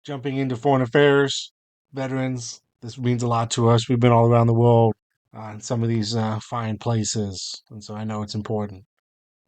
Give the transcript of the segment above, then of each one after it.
Jumping into foreign affairs, veterans, this means a lot to us. We've been all around the world in some of these fine places, and so I know it's important.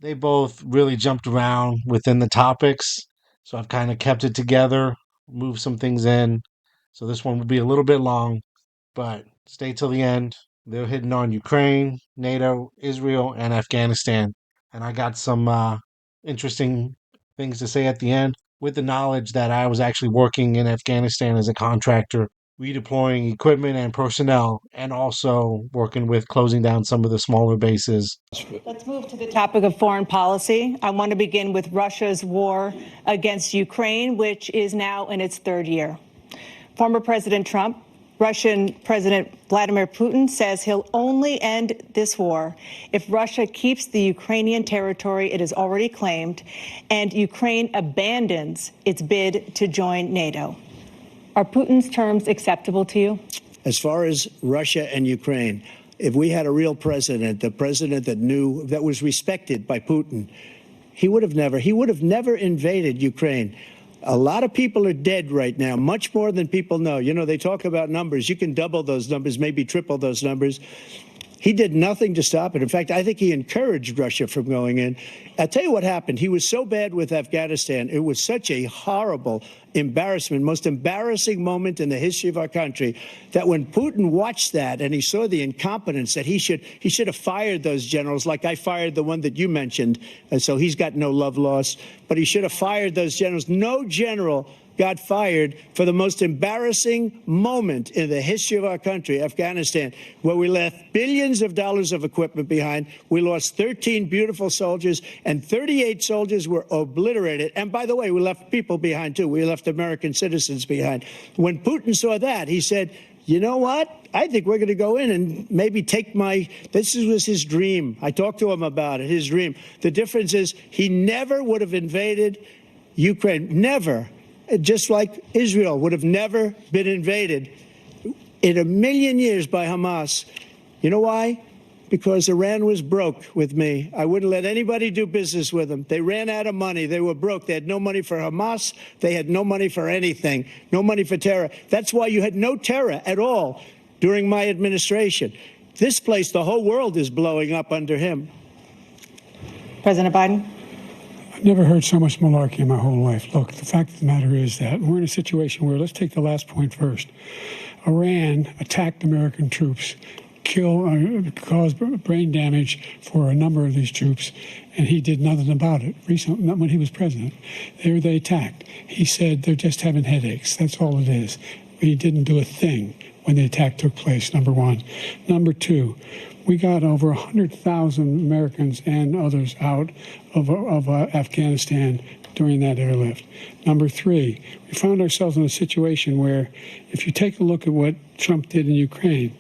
They both really jumped around within the topics, so I've kind of kept it together, moved some things in. So this one will be a little bit long, but stay till the end. They're hitting on Ukraine, NATO, Israel, and Afghanistan. And I got some interesting things to say at the end with the knowledge that I was actually working in Afghanistan as a contractor, redeploying equipment and personnel, and also working with closing down some of the smaller bases. Let's move to the topic of foreign policy. I want to begin with Russia's war against Ukraine, which is now in its third year. Former President Trump, Russian President Vladimir Putin says he'll only end this war if Russia keeps the Ukrainian territory it has already claimed and Ukraine abandons its bid to join NATO. Are Putin's terms acceptable to you? As far as Russia and Ukraine, if we had a real president, the president that knew, that was respected by Putin, he would have never invaded Ukraine. A lot of people are dead right now, much more than people know. You know, they talk about numbers. You can double those numbers, maybe triple those numbers. He did nothing to stop it. In fact, I think he encouraged Russia from going in. I'll tell you what happened. He was so bad with Afghanistan. It was such a horrible embarrassment, most embarrassing moment in the history of our country, that when Putin watched that and he saw the incompetence, that he should have fired those generals, like I fired the one that you mentioned. And so he's got no love lost, but he should have fired those generals. No general got fired for the most embarrassing moment in the history of our country, Afghanistan, where we left billions of dollars of equipment behind. We lost 13 beautiful soldiers, and 38 soldiers were obliterated. And by the way, we left people behind, too. We left American citizens behind. When Putin saw that, he said, you know what? I think we're going to go in and maybe take this was his dream. I talked to him about it, his dream. The difference is he never would have invaded Ukraine, never. Just like Israel would have never been invaded in a million years by Hamas. You know why? Because Iran was broke with me. I wouldn't let anybody do business with them. They ran out of money. They were broke. They had no money for Hamas. They had no money for anything, no money for terror. That's why you had no terror at all during my administration. This place, the whole world is blowing up under him. President Biden? I've never heard so much malarkey in my whole life. Look, the fact of the matter is that we're in a situation where, let's take the last point first. Iran attacked American troops, caused brain damage for a number of these troops, and he did nothing about it. Recently, not when he was president, they attacked. He said they're just having headaches. That's all it is. He didn't do a thing when the attack took place, number one. Number two, we got over 100,000 Americans and others out of Afghanistan during that airlift. Number three, we found ourselves in a situation where, if you take a look at what Trump did in Ukraine,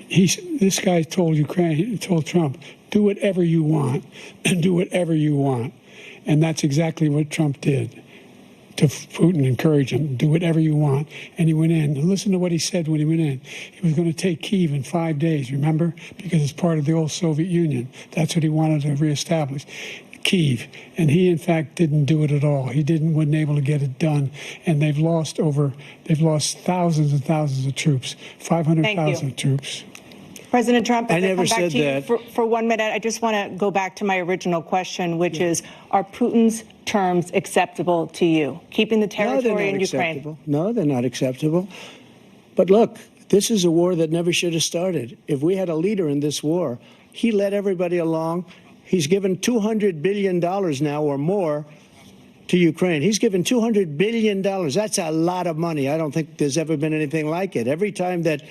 this guy told Trump, do whatever you want, and do whatever you want. And that's exactly what Trump did to Putin, encourage him, do whatever you want. And he went in. And listen to what he said when he went in. He was going to take Kyiv in 5 days, remember? Because it's part of the old Soviet Union. That's what he wanted to reestablish. Kyiv. And he, in fact, didn't do it at all. He wasn't able to get it done. And they've lost thousands and thousands of troops, 500,000 troops. President Trump, I never said that. For 1 minute, I just want to go back to my original question, which is, are Putin's terms acceptable to you? Keeping the territory in Ukraine? No, they're not acceptable. But look, this is a war that never should have started. If we had a leader in this war, he led everybody along. He's given $200 billion now or more to Ukraine. He's given $200 billion. That's a lot of money. I don't think there's ever been anything like it. Every time that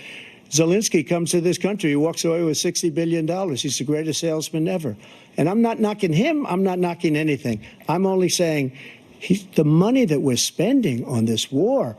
Zelensky comes to this country, he walks away with $60 billion. He's the greatest salesman ever. And I'm not knocking him. I'm not knocking anything. I'm only saying the money that we're spending on this war,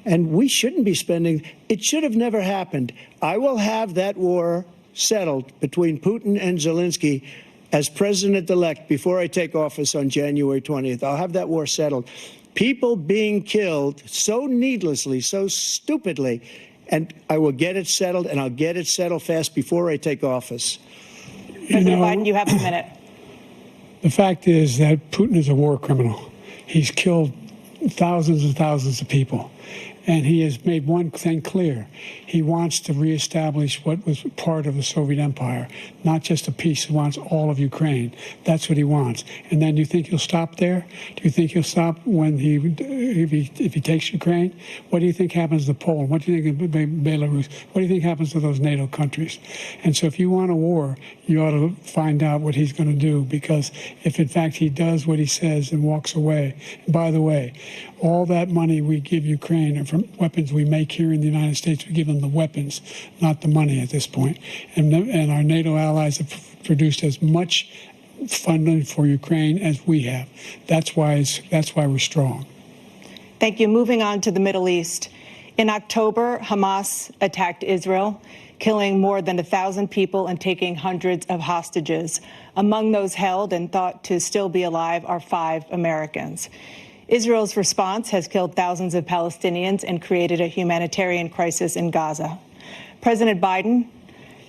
and we shouldn't be spending, it should have never happened. I will have that war settled between Putin and Zelensky as president-elect before I take office on January 20th. I'll have that war settled. People being killed so needlessly, so stupidly, and I will get it settled, and I'll get it settled fast before I take office. President Biden, you have a minute. The fact is that Putin is a war criminal. He's killed thousands and thousands of people. And he has made one thing clear. He wants to reestablish what was part of the Soviet Empire, not just a piece. He wants all of Ukraine. That's what he wants. And then you think he'll stop there? Do you think he'll stop when if he takes Ukraine? What do you think happens to Poland? What do you think of Belarus? What do you think happens to those NATO countries? And so if you want a war, you ought to find out what he's going to do, because if in fact he does what he says and walks away, and by the way, all that money we give Ukraine are from weapons we make here in the United States. We give them the weapons, not the money at this point. And our NATO allies have produced as much funding for Ukraine as we have. That's why we're strong. Thank you. Moving on to the Middle East. In October, Hamas attacked Israel, killing more than 1,000 people and taking hundreds of hostages. Among those held and thought to still be alive are 5 Americans. Israel's response has killed thousands of Palestinians and created a humanitarian crisis in Gaza. President Biden,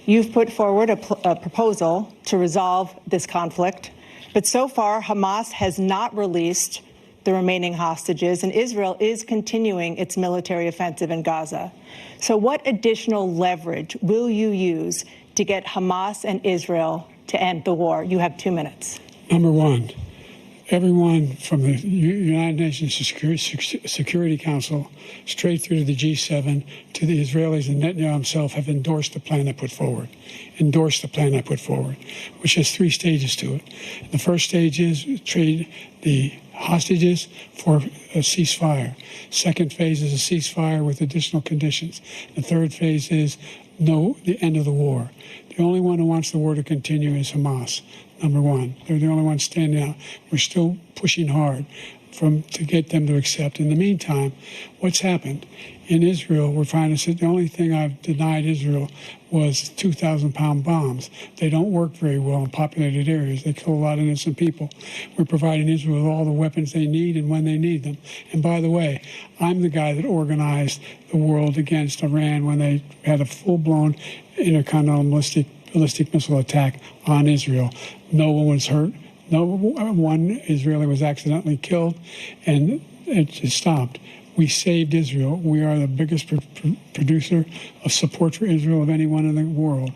you've put forward a proposal to resolve this conflict, but so far Hamas has not released the remaining hostages, and Israel is continuing its military offensive in Gaza. So what additional leverage will you use to get Hamas and Israel to end the war? You have 2 minutes. Number one, everyone from the United Nations Security Council straight through to the G7 to the Israelis and Netanyahu himself have endorsed the plan I put forward, which has 3 stages to it. The first stage is trade the hostages for a ceasefire. Second phase is a ceasefire with additional conditions. The third phase is the end of the war. The only one who wants the war to continue is Hamas. Number one, they're the only ones standing out. We're still pushing hard to get them to accept. In the meantime, what's happened? In Israel, we're finding that the only thing I've denied Israel was 2,000-pound bombs. They don't work very well in populated areas. They kill a lot of innocent people. We're providing Israel with all the weapons they need and when they need them. And by the way, I'm the guy that organized the world against Iran when they had a full-blown intercontinental ballistic missile attack on Israel. No one was hurt. No one Israeli was accidentally killed, and it just stopped. We saved Israel. We are the biggest producer of support for Israel of anyone in the world.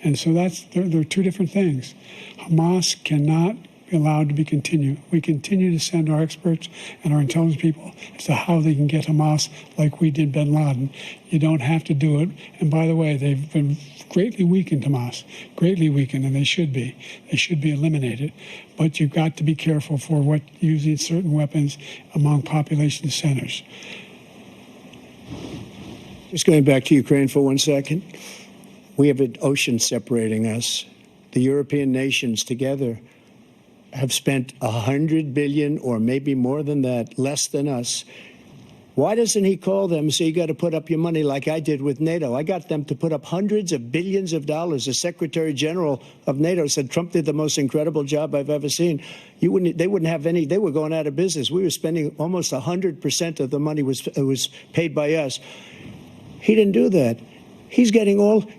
And so there are 2 different things. Hamas cannot be allowed to be continued. We continue to send our experts and our intelligence people as to how they can get Hamas like we did bin Laden. You don't have to do it. And by the way, they've been greatly weakened, Hamas, greatly weakened, and they should be. They should be eliminated. But you've got to be careful for using certain weapons among population centers. Just going back to Ukraine for 1 second. We have an ocean separating us. The European nations together have spent $100 billion, or maybe more than that, less than us. Why doesn't he call them and say, you got to put up your money like I did with NATO? I got them to put up hundreds of billions of dollars. The Secretary General of NATO said Trump did the most incredible job I've ever seen. They wouldn't have any. They were going out of business. We were spending almost 100% of the money was paid by us. He didn't do that. He's getting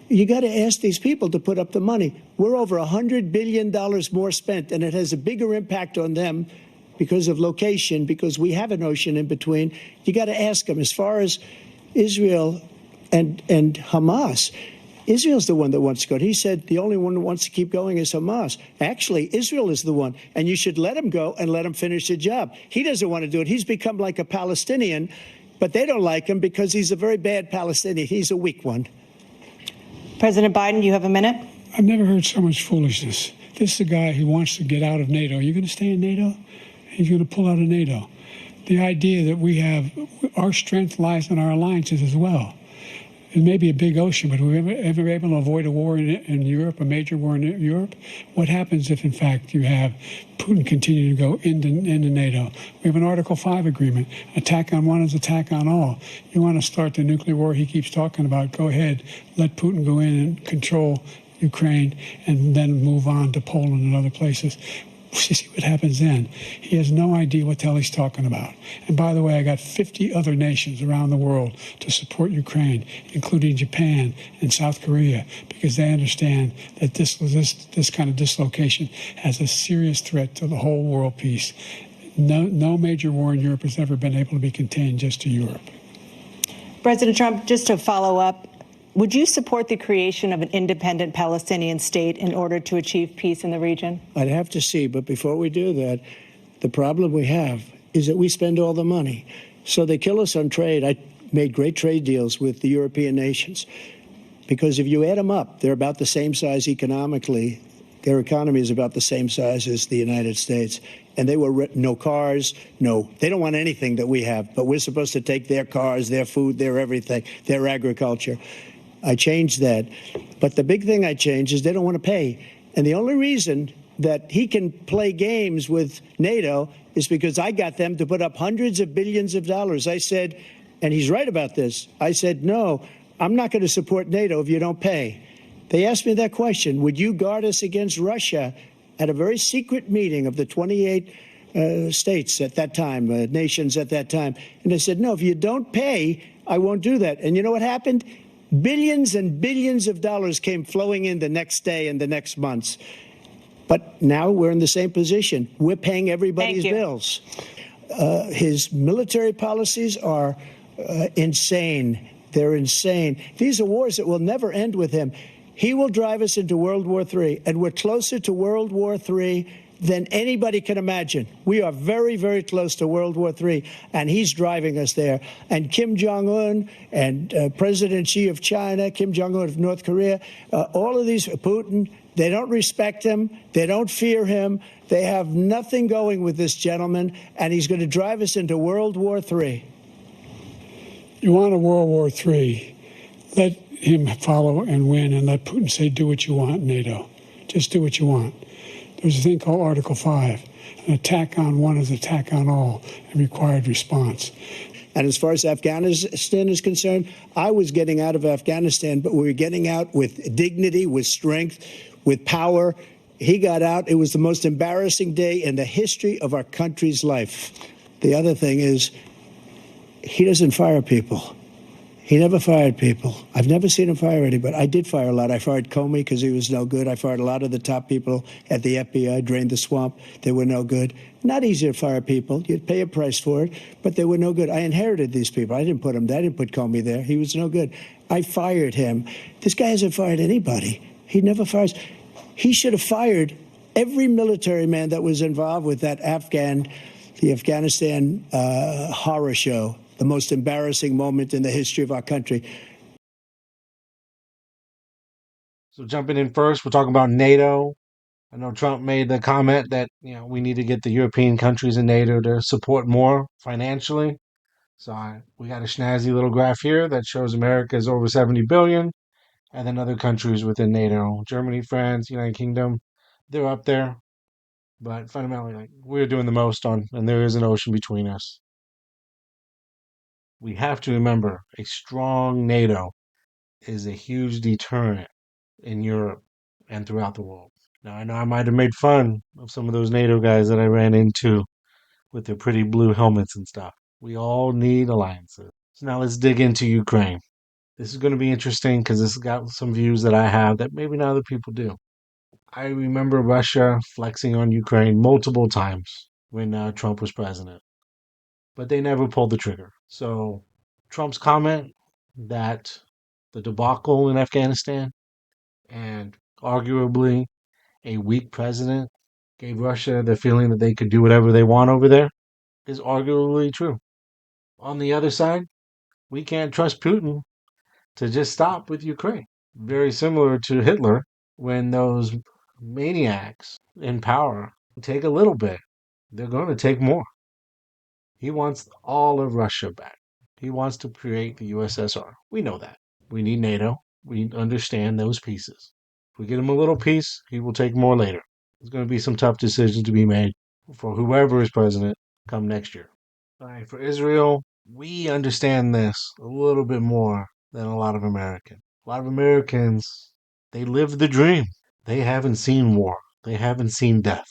you got to ask these people to put up the money. We're over $100 billion more spent, and it has a bigger impact on them because of location, because we have an ocean in between. You got to ask them. As far as Israel and Hamas, Israel's the one that wants to go. He said the only one who wants to keep going is Hamas. Actually, Israel is the one, and you should let him go and let him finish the job. He doesn't want to do it. He's become like a Palestinian, but they don't like him because he's a very bad Palestinian. He's a weak one. President Biden, you have a minute. I've never heard so much foolishness. This is a guy who wants to get out of NATO. Are you going to stay in NATO? He's going to pull out of NATO. The idea that our strength lies in our alliances as well. It may be a big ocean, but were we ever able to avoid a war in Europe, a major war in Europe? What happens if, in fact, you have Putin continue to go into NATO? We have an Article 5 agreement. Attack on one is attack on all. You want to start the nuclear war he keeps talking about, go ahead. Let Putin go in and control Ukraine and then move on to Poland and other places. See what happens then. He has no idea what the hell he's talking about. And by the way, I got 50 other nations around the world to support Ukraine, including Japan and South Korea, because they understand that this kind of dislocation has a serious threat to the whole world peace. No major war in Europe has ever been able to be contained just to Europe. President Trump, just to follow up, would you support the creation of an independent Palestinian state in order to achieve peace in the region? I'd have to see, but before we do that, the problem we have is that we spend all the money. So they kill us on trade. I made great trade deals with the European nations because if you add them up, they're about the same size economically. Their economy is about the same size as the United States. And they were no cars, they don't want anything that we have, but we're supposed to take their cars, their food, their everything, their agriculture. I changed that. But the big thing I changed is they don't want to pay. And the only reason that he can play games with NATO is because I got them to put up hundreds of billions of dollars. I said, and he's right about this, I said, no, I'm not going to support NATO if you don't pay. They asked me that question, would you guard us against Russia, at a very secret meeting of the 28 states at that time, nations at that time. And I said, no, if you don't pay, I won't do that. And you know what happened? Billions and billions of dollars came flowing in the next day and the next months. But now we're in the same position. We're paying everybody's bills. His military policies are insane. They're insane. These are wars that will never end with him. He will drive us into World War III, and we're closer to World War III than anybody can imagine. We are very, very close to World War III, and he's driving us there. And Kim Jong-un and President Xi of China, Kim Jong-un of North Korea, all of these, Putin, they don't respect him. They don't fear him. They have nothing going with this gentleman, and he's going to drive us into World War III. You want a World War III, let him follow and win, and let Putin say, do what you want, NATO. Just do what you want. There's a thing called Article 5. An attack on one is an attack on all, and required response. And as far as Afghanistan is concerned, I was getting out of Afghanistan, but we were getting out with dignity, with strength, with power. He got out. It was the most embarrassing day in the history of our country's life. The other thing is, he doesn't fire people. He never fired people. I've never seen him fire anybody. I did fire a lot. I fired Comey because he was no good. I fired a lot of the top people at the FBI, drained the swamp. They were no good. Not easy to fire people. You'd pay a price for it, but they were no good. I inherited these people. I didn't put them there. I didn't put Comey there. He was no good. I fired him. This guy hasn't fired anybody. He never fires. He should have fired every military man that was involved with the Afghanistan horror show. The most embarrassing moment in the history of our country. So jumping in first, we're talking about NATO. I know Trump made the comment that we need to get the European countries in NATO to support more financially. So we got a snazzy little graph here that shows America is over 70 billion, and then other countries within NATO, Germany, France, United Kingdom, they're up there. But fundamentally, we're doing the most and there is an ocean between us. We have to remember a strong NATO is a huge deterrent in Europe and throughout the world. Now, I know I might have made fun of some of those NATO guys that I ran into with their pretty blue helmets and stuff. We all need alliances. So now let's dig into Ukraine. This is going to be interesting because this has got some views that I have that maybe not other people do. I remember Russia flexing on Ukraine multiple times when Trump was president, but they never pulled the trigger. So Trump's comment that the debacle in Afghanistan and arguably a weak president gave Russia the feeling that they could do whatever they want over there is arguably true. On the other side, we can't trust Putin to just stop with Ukraine. Very similar to Hitler when those maniacs in power take a little bit, they're going to take more. He wants all of Russia back. He wants to create the USSR. We know that. We need NATO. We understand those pieces. If we get him a little piece, he will take more later. There's going to be some tough decisions to be made for whoever is president come next year. All right, for Israel, we understand this a little bit more than a lot of Americans. A lot of Americans, they live the dream. They haven't seen war. They haven't seen death.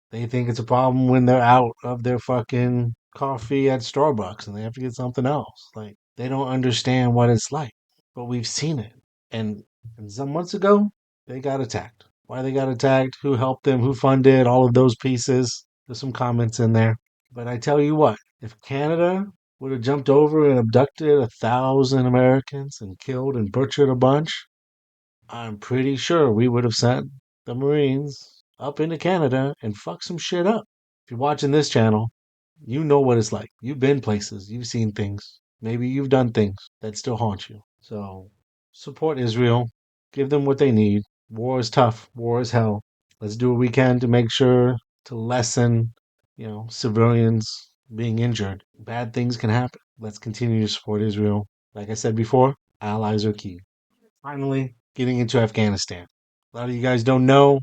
They think it's a problem when they're out of their fucking coffee at Starbucks and they have to get something else. Like, they don't understand what it's like. But we've seen it. And some months ago, they got attacked. Why they got attacked, who helped them, who funded, all of those pieces. There's some comments in there. But I tell you what, if Canada would have jumped over and abducted 1,000 Americans and killed and butchered a bunch, I'm pretty sure we would have sent the Marines up into Canada and fucked some shit up. If you're watching this channel, you know what it's like. You've been places, you've seen things. Maybe you've done things that still haunt you. So support Israel, give them what they need. War is tough, war is hell. Let's do what we can to make sure to lessen, civilians being injured. Bad things can happen. Let's continue to support Israel. Like I said before, allies are key. Finally, getting into Afghanistan. A lot of you guys don't know,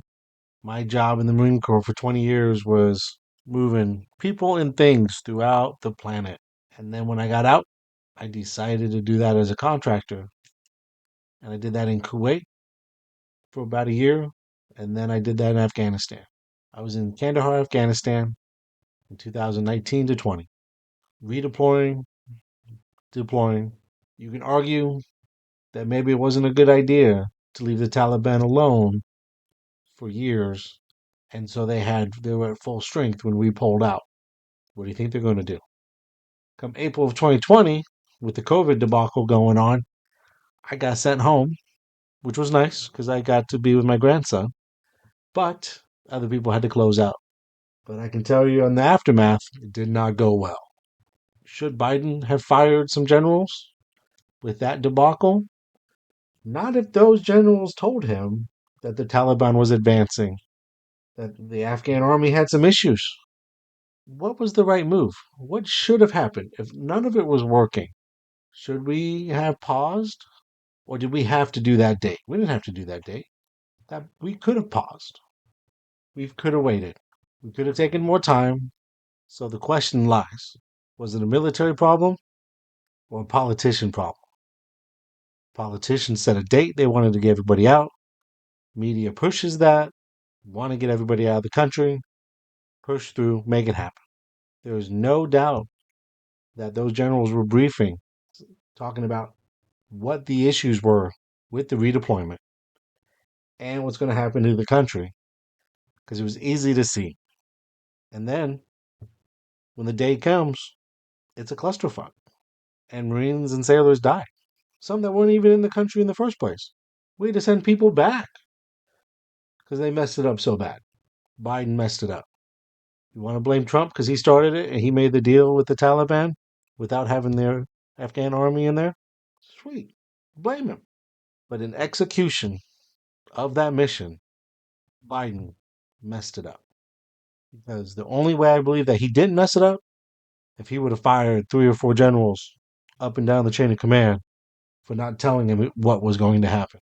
my job in the Marine Corps for 20 years was moving people and things throughout the planet. And then when I got out, I decided to do that as a contractor. And I did that in Kuwait for about a year. And then I did that in Afghanistan. I was in Kandahar, Afghanistan in 2019 to 20. Redeploying, deploying. You can argue that maybe it wasn't a good idea to leave the Taliban alone for years. And so they were at full strength when we pulled out. What do you think they're going to do? Come April of 2020, with the COVID debacle going on, I got sent home, which was nice because I got to be with my grandson. But other people had to close out. But I can tell you, in the aftermath, it did not go well. Should Biden have fired some generals with that debacle? Not if those generals told him that the Taliban was advancing, that the Afghan army had some issues. What was the right move? What should have happened if none of it was working? Should we have paused? Or did we have to do that date? We didn't have to do that date. That we could have paused. We could have waited. We could have taken more time. So the question lies, was it a military problem or a politician problem? Politicians set a date, they wanted to get everybody out. Media pushes that, want to get everybody out of the country, push through, make it happen. There is no doubt that those generals were briefing, talking about what the issues were with the redeployment and what's going to happen to the country, because it was easy to see. And then when the day comes, it's a clusterfuck. And Marines and sailors die. Some that weren't even in the country in the first place. We had to send people back because they messed it up so bad. Biden messed it up. You want to blame Trump because he started it and he made the deal with the Taliban without having their Afghan army in there? Sweet. Blame him. But in execution of that mission, Biden messed it up. Because the only way I believe that he didn't mess it up, if he would have fired 3 or 4 generals up and down the chain of command for not telling him what was going to happen.